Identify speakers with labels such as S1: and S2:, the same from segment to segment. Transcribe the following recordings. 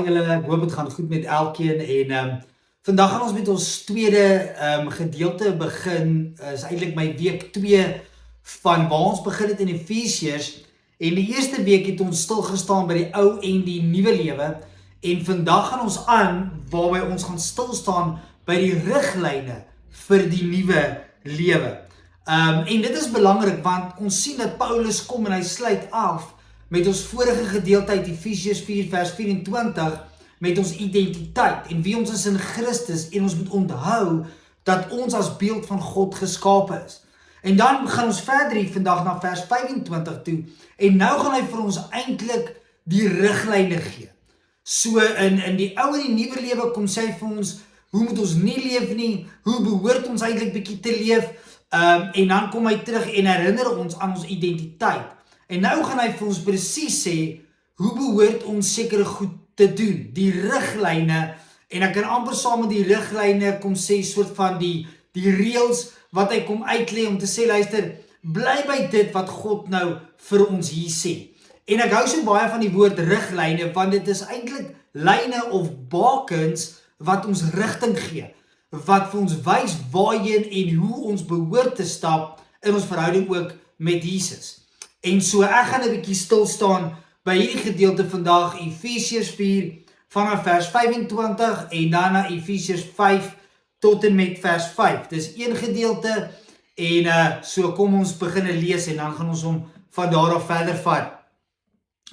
S1: gaan julle? Ek hoop het gaan goed met elkeen en vandag gaan ons met ons tweede gedeelte begin. Is eintlik my week 2 van waar ons begin het in Efesiërs. En die eerste week het ons stilgestaan by die ou en die nuwe lewe. En vandag gaan ons aan waarby ons gaan stilstaan by die riglyne vir die nuwe lewe. En dit is belangrik want ons sien dat Paulus kom en hy sluit af met ons vorige gedeelte uit Efesiërs 4 vers 24 met ons identiteit en wie ons is in Christus en ons moet onthou dat ons as beeld van God geskape is. En dan gaan ons verder hier vandag na vers 25 toe en nou gaan hy vir ons eintlik die riglyne gee. So in die ou en die nuwe lewe kom sê hy vir ons, hoe moet ons nie leef nie, hoe behoort ons eintlik bietjie te leef, en dan kom hy terug en herinner ons aan ons identiteit. En nou gaan hy vir ons presies sê, hoe behoort ons sekere goed te doen, die riglyne, en ek kan amper saam met die riglyne kom sê, soort van die reëls wat hy kom uitlê om te sê, luister, bly by dit wat God nou vir ons hier sê. En ek hou so baie van die woord riglyne, want dit is eintlik lyne of bakens wat ons rigting gee, wat vir ons wys waarheen en hoe ons behoort te stap in ons verhouding ook met Jesus. En so ek gaan 'n bietjie stil staan by hierdie gedeelte vandag, Efesiërs 4 vanaf vers 25 en dan na Efesiërs 5 tot en met vers 5. Dis een gedeelte en so kom ons begin lees en dan gaan ons hom van daar af verder vat.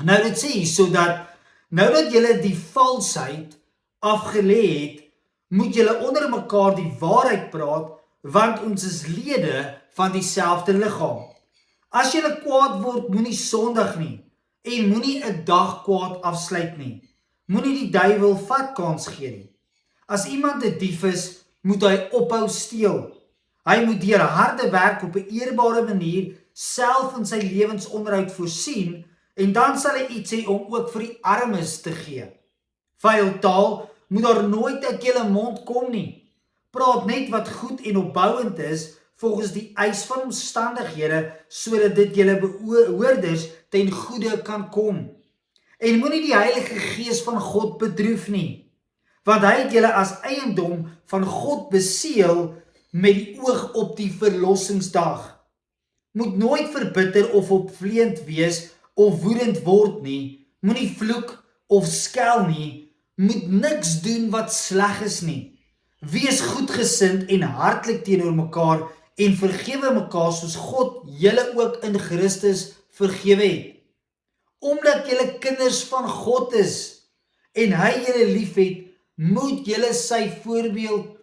S1: Nou dit sê sodat nou dat julle die valsheid afgelê het, moet julle onder mekaar die waarheid praat, want ons is lede van dieselfde liggaam. As julle kwaad word, moenie sondig nie, en moenie 'n dag kwaad afsluit nie. Moenie die duiwel vatkans gee nie. As iemand 'n dief is, moet hy ophou steel. Hy moet deur harde werk op 'n eerbare manier self in sy lewensonderhoud voorsien, en dan sal hy iets hê om ook vir die armes te gee. Vuil taal moet daar nooit uit julle mond kom nie. Praat net wat goed en opbouend is, volgens die eis van omstandighede, sodat dit julle behoorders ten goeie kan kom. En moenie die Heilige Gees van God bedroef nie, want hy het julle as eiendom van God beseël met die oog op die verlossingsdag. Moet nooit verbitter of opvleend wees of woedend word nie, moenie vloek of skel nie, moet niks doen wat sleg is nie. Wees goedgesind en hartlik teenoor mekaar en vergewe mekaar soos God julle ook in Christus vergewe het. Omdat julle kinders van God is en hy julle liefhet, moet julle sy voorbeeld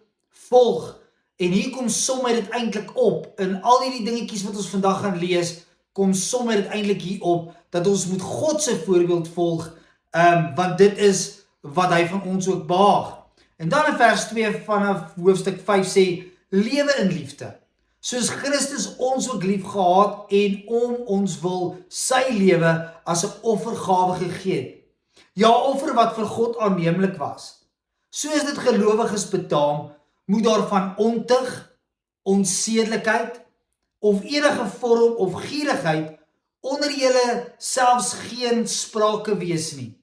S1: volg. En hier kom som hy dit eintlik op. In al hierdie dingetjies wat ons vandag gaan lees, kom som hy dit eintlik hier op dat ons moet God se voorbeeld volg, want dit is wat hy van ons ook behaag. En dan in vers 2 vanaf hoofstuk 5 sê, lewe in liefde, soos Christus ons ook lief gehad en om ons wil sy lewe as 'n offergawe gegee het. Ja, offer wat vir God aanneemlik was. Soos dit gelowiges betaam, moet daar van ontug, onsedelikheid of enige vorm of gierigheid onder julle selfs geen sprake wees nie.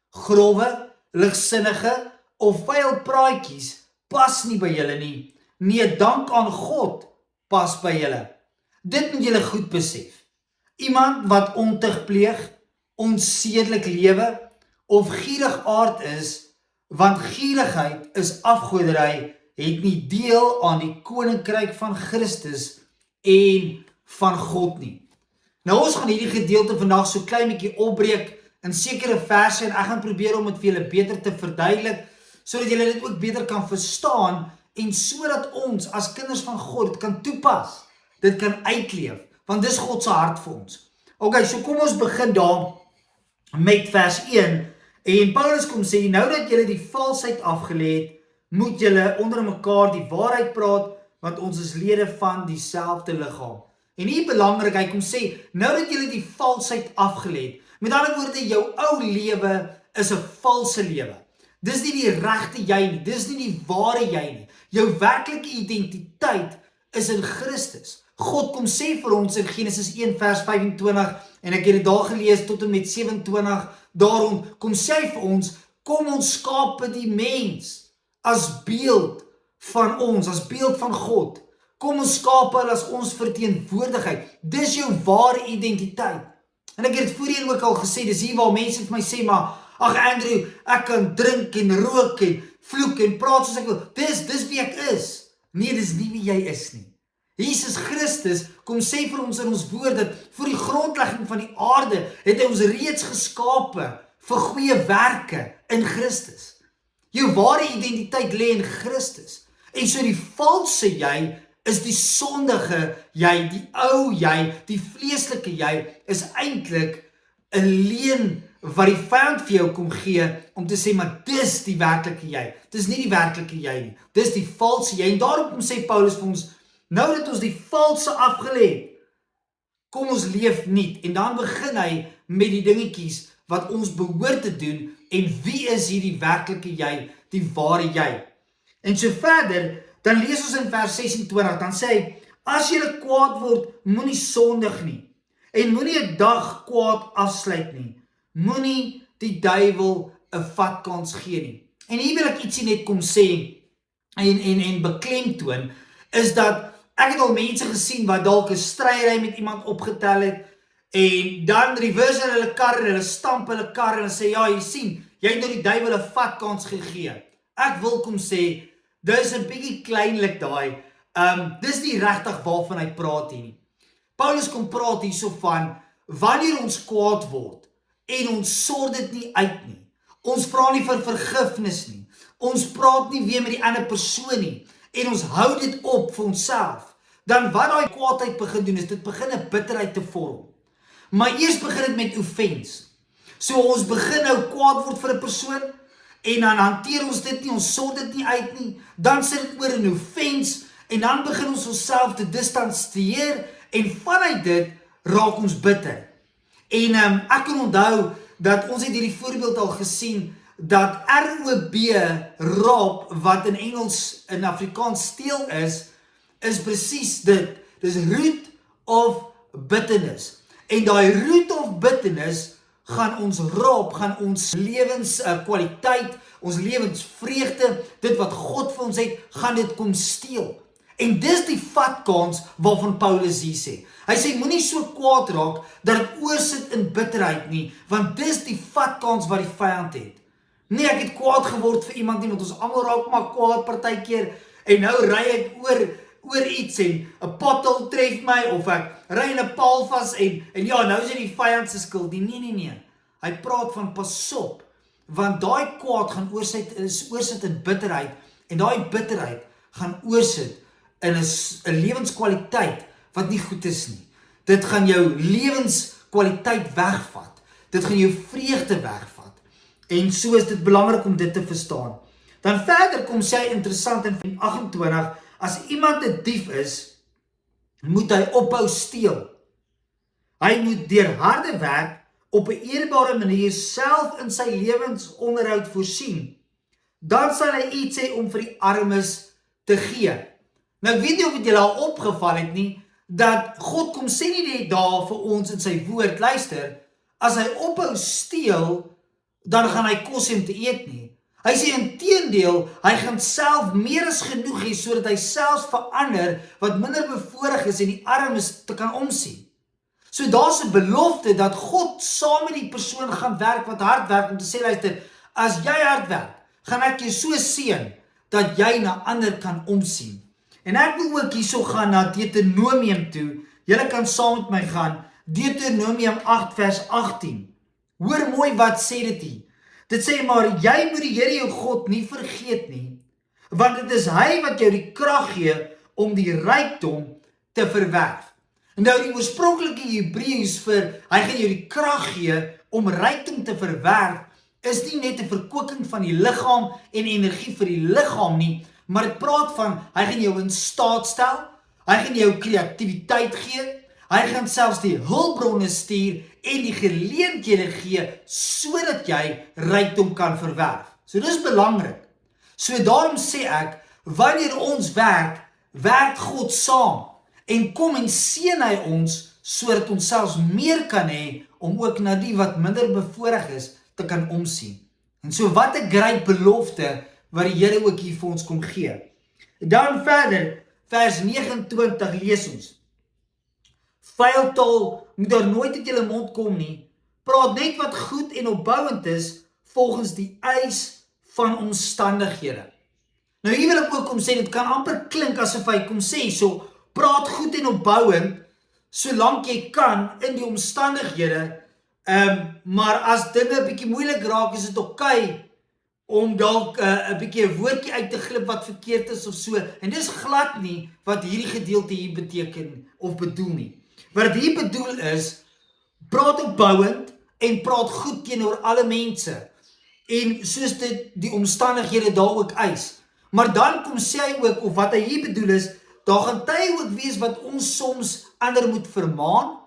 S1: Grove, ligsinnige of vuil praatjies pas nie by julle nie. Nee, dank aan God pas by julle. Dit moet julle goed besef. Iemand wat ontug pleeg, onsedelik lewe of gierigaard is, want gierigheid is afgoderry, het nie deel aan die koninkryk van Christus en van God nie. Nou ons gaan hierdie gedeelte vandag so klein bietjie opbreek in sekere verse en ek gaan probeer om dit vir julle beter te verduidelik, sodat julle dit ook beter kan verstaan en sodat ons as kinders van God dit kan toepas, dit kan uitleef, want dis God se hart vir ons. Ok, so kom ons begin daar met vers 1 en Paulus kom sê, nou dat julle die valsheid afgelê het, moet julle onder mekaar die waarheid praat, want ons is lede van dieselfde liggaam. En hier belangrik, hy kom sê, nou dat julle die valsheid afgelê het, met ander woorde, jou ou lewe is 'n valse lewe. Dis nie die regte jy nie, dis nie die ware jy nie. Jou werklike identiteit is in Christus. God kom sê vir ons in Genesis 1 vers 25 en ek het dit daar gelees tot en met 27, daarom kom sê hy vir ons, Kom ons skape die mens as beeld van ons, as beeld van God. Kom ons skape hulle as ons verteenwoordigheid. Dis jou ware identiteit. En ek het dit voorheen ook al gesê, dis hier waar mense vir my sê, maar ag Andrew, ek kan drink en rook en vloek en praat soos ek wil. Dis wie ek is. Nee, dis nie wie jy is nie. Jesus Christus kom sê vir ons in ons woord dat voor die grondlegging van die aarde het hy ons reeds geskape vir goeie werke in Christus. Jou ware identiteit lê in Christus. En so die valse jy is die sondige jy, die ou jy, die vleeslike jy is eintlik 'n leuen wat die vyand vir jou kom gee om te sê, maar dis die werklike jy. Dis nie die werklike jy nie. Dis die valse jy. En daarom sê Paulus vir ons, nou dat ons die valse afgelê het, kom ons leef nuut. En dan begin hy met die dingetjies wat ons behoort te doen en wie is hierdie werklike jy, die ware jy. En so verder, dan lees ons in vers 26, dan sê hy, as julle kwaad word, moenie sondig nie, en moenie 'n dag kwaad afsluit nie, moenie die duiwel 'n vatkans gee nie. En hier wil ek ietsie net kom sê, en beklemtoon, is dat ek het al mense gesien wat dalk 'n stryery met iemand opgetel het, en dan reverse hulle kar en hulle stamp hulle kar en sê, ja, jy sien, jy het nou die duiwel 'n vatkans gegee. Ek wil kom sê, dis 'n bietjie kleinlik daai, dis nie regtig waarvan hy praat hier nie. Paulus kom praat hierso van, wanneer ons kwaad word, en ons sort dit nie uit nie, ons vra nie vir vergifnis nie, ons praat nie weer met die ander persoon nie, en ons hou dit op vir onsself, dan wat daai kwaadheid begin doen, is dit begin 'n bitterheid te vorm. Maar eers begin dit met offense. So ons begin nou kwaad word vir 'n persoon, en dan hanteer ons dit nie, ons sort dit nie uit nie, dan sit dit oor in offense, en dan begin ons onsself te distansieer, en vanuit dit raak ons bitter. En ek kan onthou, dat ons het hierdie voorbeeld al gesien, dat ROB, raap, wat in Engels, in Afrikaans steel is presies dit, dis root of bitterness, en daai root of bitterness, gaan ons raap, gaan ons lewenskwaliteit, ons lewensvreugde, dit wat God vir ons het, gaan dit kom steel. En dis die vatkans waarvan Paulus hier sê. Hy sê, moenie so kwaad raak, dat het oorsit in bitterheid nie, want dis die vatkans wat die vyand het. Nee, ek het kwaad geword vir iemand nie, want ons almal raak maar kwaad partykeer, en nou ry ek oor iets, en 'n pothole tref my, of ek ry in 'n paal vas, en ja, nou is dit die vyand se skuld. Nee. Hy praat van pas op, want daai kwaad gaan oorsit in bitterheid, en daai bitterheid gaan oorsit in 'n lewenskwaliteit wat nie goed is nie. Dit gaan jou lewenskwaliteit wegvat. Dit gaan jou vreugde wegvat. En so is dit belangrik om dit te verstaan. Dan verder kom sy interessant in 28, as iemand 'n dief is, moet hy ophou steel. Hy moet deur harde werk op 'n eerbare manier self in sy lewensonderhoud voorsien. Dan sal hy iets hê om vir die armes te gee. Nou ek weet nie of dit julle al opgeval het nie, dat God kom sê nie net daar vir ons in sy woord, luister, as hy ophou steel, dan gaan hy kos hê om te eet nie. Hy sê inteendeel, hy gaan self meer as genoeg hê, sodat hy selfs verander wat minder bevoorreg is en die armes te kan omsien. So daar's 'n belofte dat God saam met die persoon gaan werk wat hard werk, om te sê, luister, as jy hard werk, gaan ek jou so seën, dat jy na ander kan omsien. En ek wil ook hierso gaan na Deuteronomium toe. Julle kan saam met my gaan. Deuteronomium 8 vers 18. Hoor mooi wat sê dit hier. Dit sê, maar jy moet die Here jou God nie vergeet nie, want dit is hy wat jou die krag gee om die rykdom te verwerf. En nou die oorspronklike Hebreëus vir, hy gaan jou die krag gee om rykdom te verwerf, is nie net 'n verkoeking van die liggaam en energie vir die liggaam nie, maar dit praat van, hy gaan jou in staat stel, hy gaan jou kreatiwiteit gee, hy gaan selfs die hulpbronne stuur en die geleenthede gee, sodat jy rykdom kan verwerf. So dis belangrik. So daarom sê ek, wanneer ons werk God saam, en kom en seën hy ons, sodat ons selfs meer kan hê, om ook na die wat minder bevoorreg is, te kan omsien. En so wat 'n groot belofte wat die Here ook hier vir ons kom gee. Dan verder, vers 29 lees ons. Vuil taal moet daar nooit uit julle mond kom nie. Praat net wat goed en opbouend is volgens die eis van omstandighede. Nou hier wil ek ook kom sê, dit kan amper klink asof hy kom sê, so praat goed en opbouend, solank jy kan in die omstandighede, maar as dinge 'n bietjie moeilik raak, is dit oké om dalk 'n bietjie 'n woordjie uit te glip wat verkeerd is of so, en dis glad nie wat hierdie gedeelte hier beteken of bedoel nie. Wat hier bedoel is, praat opbouend en praat goed teenoor alle mense, en soos dit die omstandighede daar ook eis. Maar dan kom sê hy ook, of wat hy hier bedoel is, daar gaan tye ook wees wat ons soms ander moet vermaan,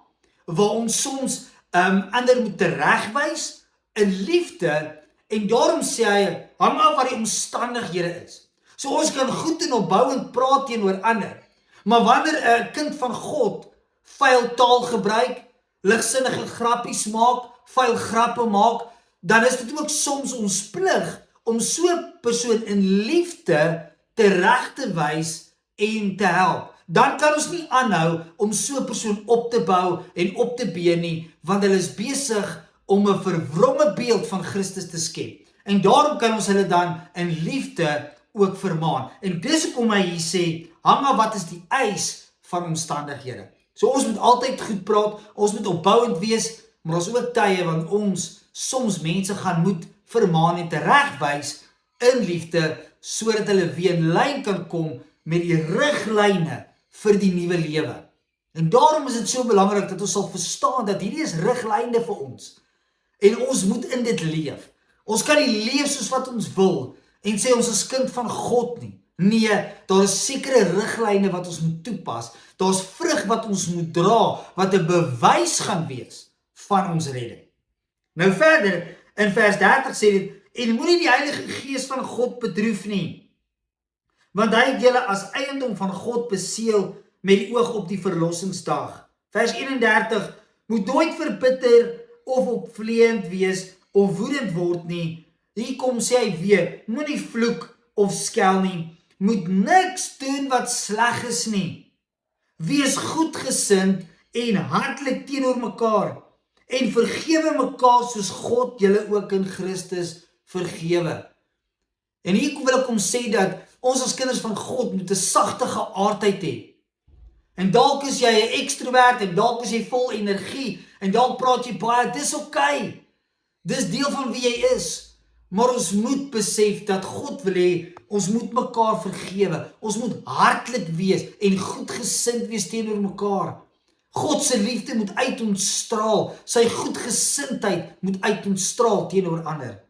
S1: waar ons soms ander moet teregwys in liefde, en daarom sê hy, hang af wat die omstandighede is. So ons kan goed en opbouend praat teenoor ander, maar wanneer 'n kind van God vuil taal gebruik, ligsinnige grappies maak, vuil grappe maak, dan is dit ook soms ons plig om so 'n persoon in liefde tereg te wys en te help. Dan kan ons nie aanhou om so 'n persoon op te bou en op te been nie, want hulle is besig om 'n verwronge beeld van Christus te skep. En daarom kan ons hulle dan in liefde ook vermaan. En dis hoekom hy hier sê, hang af wat is die eis van omstandighede. So ons moet altyd goed praat, ons moet opbouend wees, maar ons ook tye want ons soms mense gaan moet vermaan en teregwys in liefde, sodat hulle weer in lyn kan kom met die riglyne vir die nuwe lewe. En daarom is dit so belangrik dat ons sal verstaan dat hierdie is riglyne vir ons. En ons moet in dit leef. Ons kan nie leef soos wat ons wil en sê ons is kind van God nie. Nee, daar is sekere riglyne wat ons moet toepas. Daar's vrug wat ons moet dra, wat 'n bewys gaan wees van ons redding. Nou verder, in vers 30 sê dit, en moenie die Heilige Gees van God bedroef nie, want hy het julle as eiendom van God beseël met die oog op die verlossingsdag. Vers 31, moet nooit verbitter of opvleend wees of woedend word nie. Hier kom sê hy weer, moenie vloek of skel nie, moet niks doen wat sleg is nie. Wees goedgesind en hartlik teenoor mekaar, en vergewe mekaar soos God julle ook in Christus vergewe. En hier wil ek kom sê dat ons as kinders van God moet 'n sagte geaardheid hê. En dalk is jy 'n ekstrovert en dalk is jy vol energie en dalk praat jy baie, dis oké. Dis deel van wie jy is. Maar ons moet besef dat God wil hê ons moet mekaar vergewe. Ons moet hartlik wees en goedgesind wees teenoor mekaar. God se liefde moet uit ons straal. Sy goedgesindheid moet uit ons straal teenoor ander.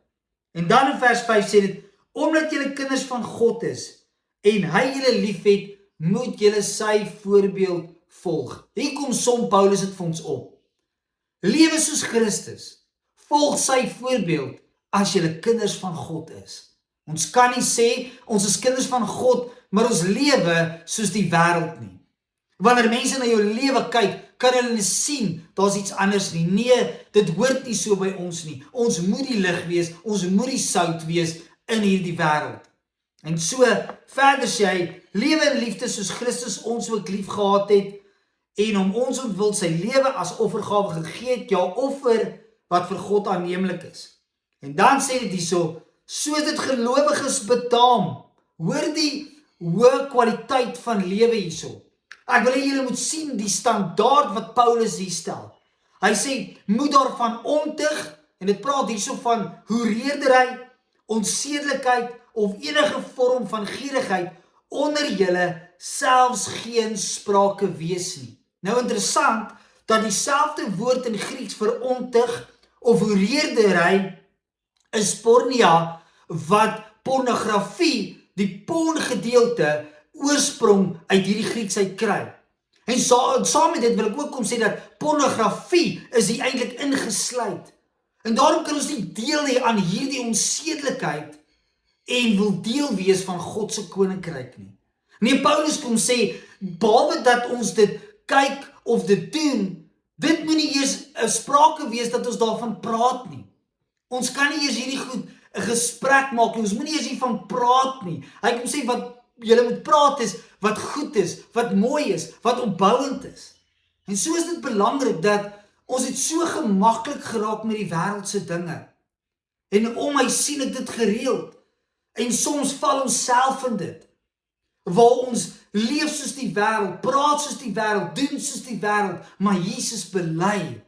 S1: En dan in vers 5 sê dit, omdat julle kinders van God is en hy julle liefhet, moet julle sy voorbeeld volg. Hier kom som Paulus dit vir ons op. Lewe soos Christus. Volg sy voorbeeld as julle kinders van God is. Ons kan nie sê ons is kinders van God, maar ons lewe soos die wêreld nie. Wanneer mense na jou lewe kyk, kan hulle sien daar's iets anders nie. Nee, dit hoort nie so by ons nie. Ons moet die lig wees, ons moet die sout wees in hierdie wêreld. En so verder sê hy, lewe in liefde soos Christus ons ook lief gehad het en om ons ontwil sy lewe as offergawe gegee het, ja, offer wat vir God aanneemlik is. En dan sê dit hierso, soos dit gelowiges betaam. Hoor die hoë kwaliteit van lewe hierso. Ek wil hê julle moet sien die standaard wat Paulus hier stel. Hy sê, moet daarvan ontig, en dit praat hierso van hoereerdery, onsedelikheid of enige vorm van gierigheid onder julle selfs geen sprake wees nie. Nou interessant, dat dieselfde woord in Grieks vir ontig of hoereerdery is pornia, wat pornografie, die porn gedeelte, oorsprong uit hierdie Grieks uit kry. En saam met dit wil ek ook kom sê dat pornografie is hier eintlik ingesluit. En daarom kan ons nie deel hê aan hierdie onsedelikheid en wil deel wees van God se koninkryk nie. Nee, Paulus kom sê, behalwe dat ons dit kyk of dit doen, dit moet nie eers 'n sprake wees dat ons daarvan praat nie. Ons kan nie eers hierdie goed 'n gesprek maak nie. Ons moenie eens hiervan praat nie. Hy kom sê wat julle moet praat is wat goed is, wat mooi is, wat opbouend is. En so is dit belangrik dat ons het so gemaklik geraak met die wêreldse dinge. En om my sien ek dit gereeld. En soms val ons self in dit. Waar ons leef soos die wêreld, praat soos die wêreld, doen soos die wêreld, maar Jesus bely.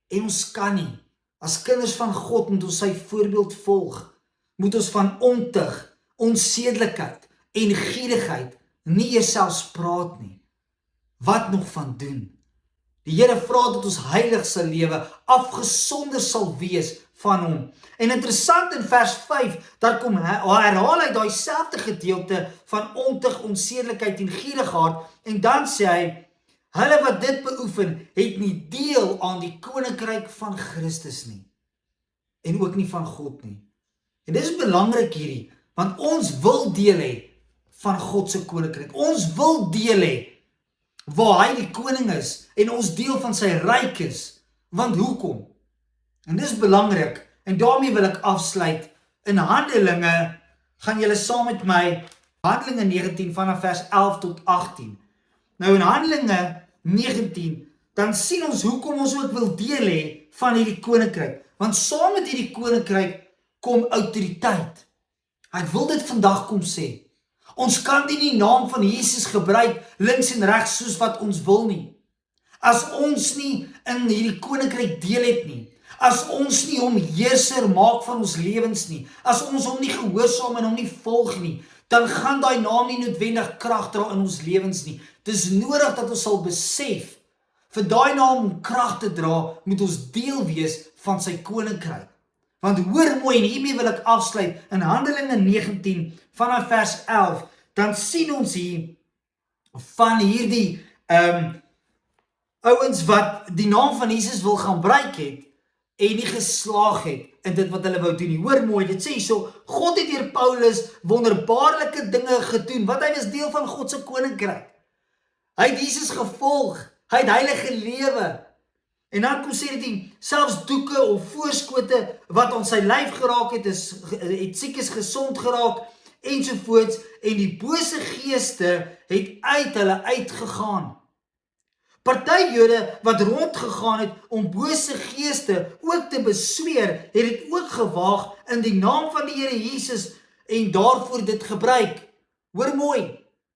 S1: En ons kan nie. As kinders van God moet ons sy voorbeeld volg. Moet ons van ontug, onsedelikheid en gierigheid nie eers selfs praat nie. Wat nog van doen? Die Here vra dat ons heilig sal lewe, afgesonder sal wees van hom. En interessant in vers 5, daar kom herhaal hy daai selfde gedeelte van ontug, onsedelikheid en gierigheid, en dan sê hy, hulle wat dit beoefen, het nie deel aan die koninkryk van Christus nie. En ook nie van God nie. En dit is belangrik hierdie, want ons wil deel hê van God se koninkryk. Ons wil deel hê waar hy die koning is en ons deel van sy ryk is. Want hoekom? En dis belangrik, en daarmee wil ek afsluit. In Handelinge, gaan julle saam met my, Handelinge 19 vanaf vers 11 tot 18. Nou in Handelinge 19, dan sien ons hoekom ons ook wil deel hê van hierdie koninkryk. Want saam met hierdie koninkryk kom autoriteit. Ek wil dit vandag kom sê. Ons kan nie die naam van Jesus gebruik links en regs soos wat ons wil nie. As ons nie in hierdie koninkryk deel het nie, as ons nie hom heerser maak van ons lewens nie, as ons hom nie gehoorsaam en hom nie volg nie, dan gaan daai naam nie noodwendig krag dra in ons lewens nie. Dit is nodig dat ons sal besef, vir daai naam om krag te dra, moet ons deel wees van sy koninkryk. Want hoor mooi, en hiermee wil ek afsluit, in Handelinge 19, vanaf vers 11, dan sien ons hier van hierdie ouens wat die naam van Jesus wil gaan gebruik het, en nie geslaag het in dit wat hulle wou doen nie. Hoor mooi, dit sê so, God het deur Paulus wonderbaarlike dinge gedoen, want hy was deel van God se koninkryk. Hy het Jesus gevolg, hy het heilige lewe, en dan kom sê dit, selfs doeke of voorskote wat aan sy lyf geraak het, het siekes gesond geraak, ensovoorts, en die bose geeste het uit hulle uitgegaan. Party Jode wat rondgegaan het om bose geeste ook te besweer, het dit ook gewaag in die naam van die Here Jesus en daarvoor dit gebruik. Hoor mooi,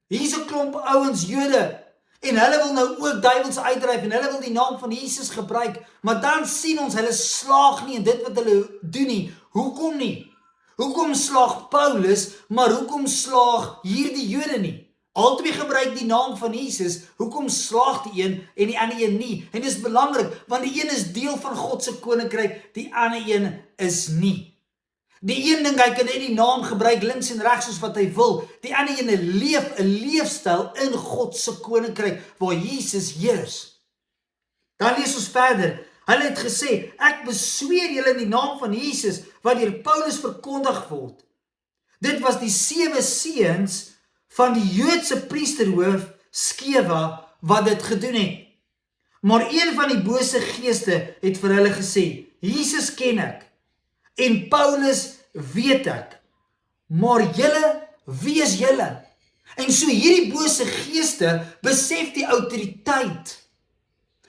S1: hier is 'n klomp ouens Jode, en hulle wil nou ook duiwels uitdryf, en hulle wil die naam van Jesus gebruik, maar dan sien ons, hulle slaag nie in dit wat hulle doen nie. Hoekom nie? Hoekom slaag Paulus, maar hoekom slaag hierdie Jode nie? Albei gebruik die naam van Jesus, hoekom slaag die een en die ander een nie? En dit is belangrik, want die een is deel van God se koninkryk, die ander een is nie. Die een ding, hy kan net die naam gebruik links en regs soos wat hy wil. Die ander ene leef 'n leefstyl in God se koninkryk waar Jesus heers. Dan lees ons verder. Hulle het gesê, ek besweer julle in die naam van Jesus wat deur Paulus verkondig word. Dit was die 7 seuns van die Joodse priesterhoof Skeva wat dit gedoen het. Maar een van die bose geeste het vir hulle gesê, Jesus ken ek. En Paulus weet ek, maar julle, wie is julle? En so hierdie bose geeste besef die autoriteit.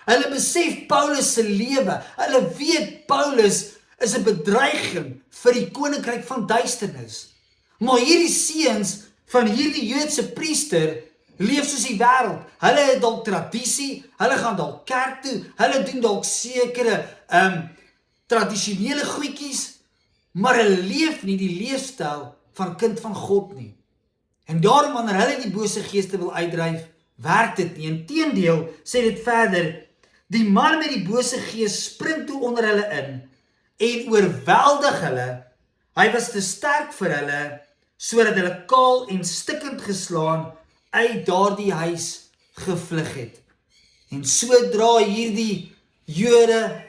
S1: Hulle besef Paulus se lewe. Hulle weet Paulus is 'n bedreiging vir die koninkryk van duisternis. Maar hierdie seuns van hierdie Joodse priester leef soos die wêreld. Hulle het dalk tradisie, hulle gaan dalk kerk toe, hulle doen dalk sekere tradisionele goedjies, maar hulle leef nie die leefstyl van kind van God nie. En daarom wanneer hulle die bose geeste wil uitdryf, werk dit nie. Inteendeel, sê dit verder, die man met die bose gees spring toe onder hulle in en oorweldig hulle. Hy was te sterk vir hulle, sodat hulle kaal en stikkend geslaan uit daardie huis gevlug het. En sodra hierdie Jode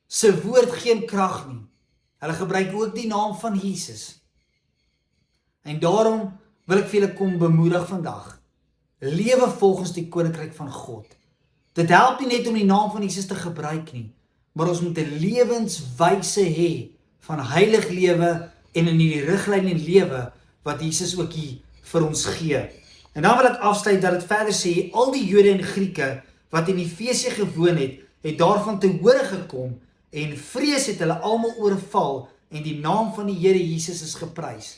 S1: se woord geen krag nie. Hulle gebruik ook die naam van Jesus. En daarom wil ek vir julle kom bemoedig vandag. Lewe volgens die koninkryk van God. Dit help nie net om die naam van Jesus te gebruik nie, maar ons moet 'n lewenswyse hê van heilig lewe en in die riglyn en lewe wat Jesus ook hier vir ons gee. En dan wil ek afsluit dat dit verder sê, al die Jode en Grieke wat in Efesië gewoon het daarvan te hore gekom en vrees het hulle almal oorval en die naam van die Here Jesus is geprys.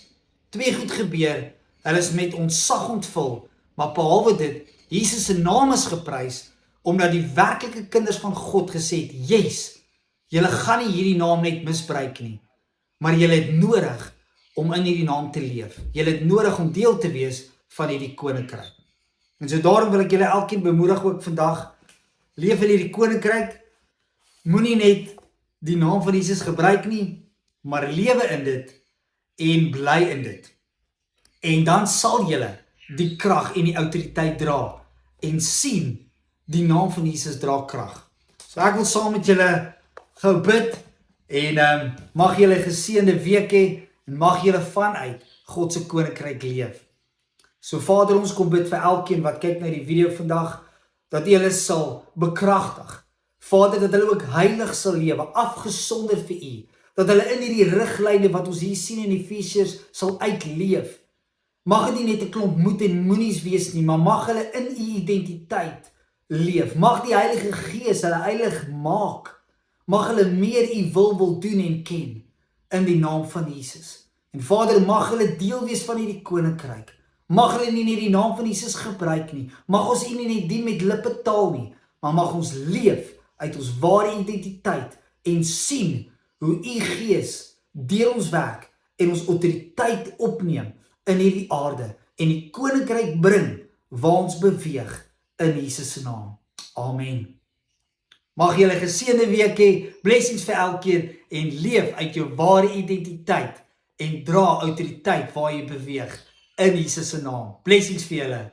S1: Twee goed gebeur, hulle is met ontzag ontvul, maar behalwe dit, Jesus se naam is geprys, omdat die werklike kinders van God gesê het, yes, julle gaan nie hierdie naam net misbruik nie, maar julle het nodig om in hierdie naam te leef. Julle het nodig om deel te wees van hierdie koninkryk. En so daarom wil ek julle elkeen bemoedig ook vandag, leef in hierdie koninkryk, moenie net die naam van Jesus gebruik nie, maar lewe in dit en bly in dit. En dan sal julle die krag en die autoriteit dra en sien die naam van Jesus dra krag. So ek wil saam met julle gou bid en mag julle 'n geseënde week hê en mag julle vanuit God se koninkryk leef. So Vader, ons kom bid vir elkeen wat kyk na die video vandag, dat U hulle sal bekragtig. Vader, dat hulle ook heilig sal lewe, afgesonder vir U, dat hulle in hierdie riglyne wat ons hier sien in Efesiërs sal uitleef. Mag dit nie net 'n klomp moed en moenies wees nie, maar mag hulle in U identiteit leef. Mag die Heilige Gees hulle heilig maak. Mag hulle meer U wil doen en ken in die naam van Jesus. En Vader, mag hulle deel wees van hierdie koninkryk. Mag hulle nie net die naam van Jesus gebruik nie. Mag ons U nie net dien met lippetaal nie, maar mag ons leef uit ons ware identiteit en sien hoe U Gees deur ons werk en ons autoriteit opneem in hierdie aarde en die koninkryk bring waar ons beweeg in Jesus se naam. Amen. Mag julle 'n geseënde week hê, blessings vir elkeen en leef uit jou ware identiteit en dra autoriteit waar jy beweeg in Jesus se naam. Blessings vir julle.